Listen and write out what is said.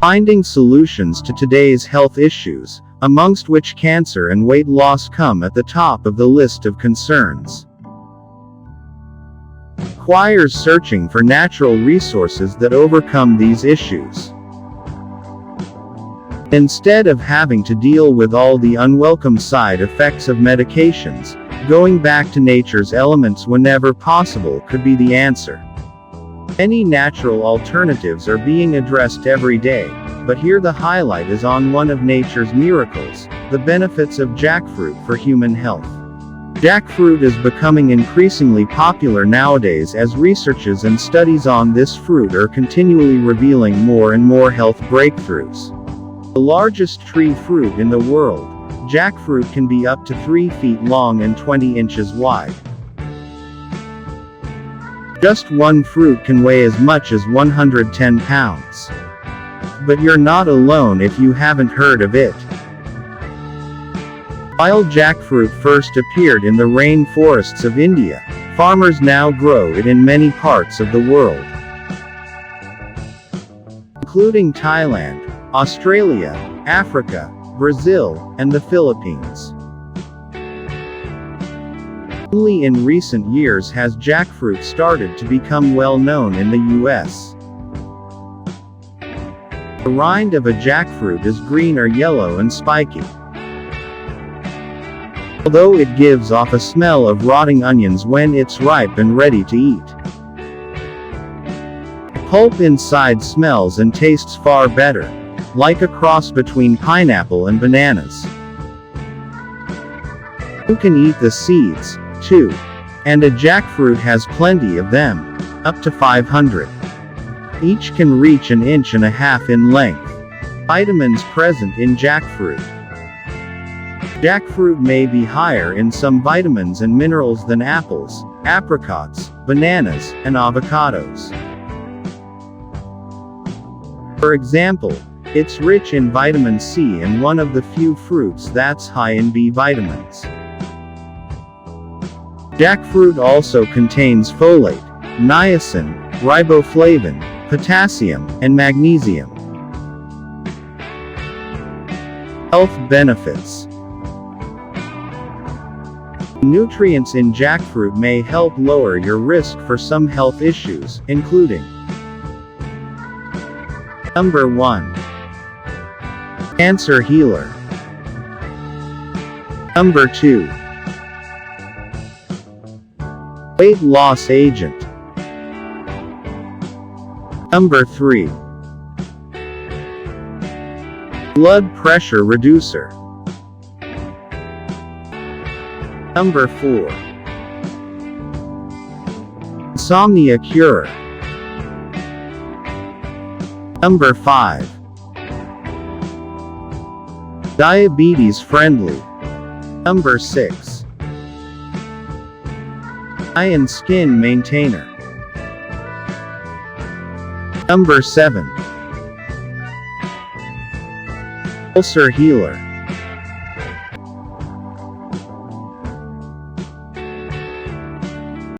Finding solutions to today's health issues, amongst which cancer and weight loss come at the top of the list of concerns. Requires searching for natural resources that overcome these issues. Instead of having to deal with all the unwelcome side effects of medications, going back to nature's elements whenever possible could be the answer. Many natural alternatives are being addressed every day, but here the highlight is on one of nature's miracles, the benefits of jackfruit for human health. Jackfruit is becoming increasingly popular nowadays as researches and studies on this fruit are continually revealing more and more health breakthroughs. The largest tree fruit in the world, jackfruit can be up to 3 feet long and 20 inches wide. Just one fruit can weigh as much as 110 pounds. But you're not alone if you haven't heard of it. While jackfruit first appeared in the rainforests of India, farmers now grow it in many parts of the world, including Thailand, Australia, Africa, Brazil, and the Philippines. Only in recent years has jackfruit started to become well known in the US. The rind of a jackfruit is green or yellow and spiky. Although it gives off a smell of rotting onions when it's ripe and ready to eat. The pulp inside smells and tastes far better, like a cross between pineapple and bananas. You can eat the seeds, too. And a jackfruit has plenty of them, up to 500. Each can reach 1.5 inches in length. Vitamins present in jackfruit. Jackfruit may be higher in some vitamins and minerals than apples, apricots, bananas, and avocados. For example, it's rich in vitamin C and one of the few fruits that's high in B vitamins. Jackfruit also contains folate, niacin, riboflavin, potassium, and magnesium. Health benefits. Nutrients in jackfruit may help lower your risk for some health issues, including Number 1. Cancer healer. Number 2. Weight loss agent. Number 3. Blood pressure reducer. Number 4. Insomnia cure. Number 5. Diabetes friendly. Number 6. Eye and skin maintainer. Number 7. Ulcer healer.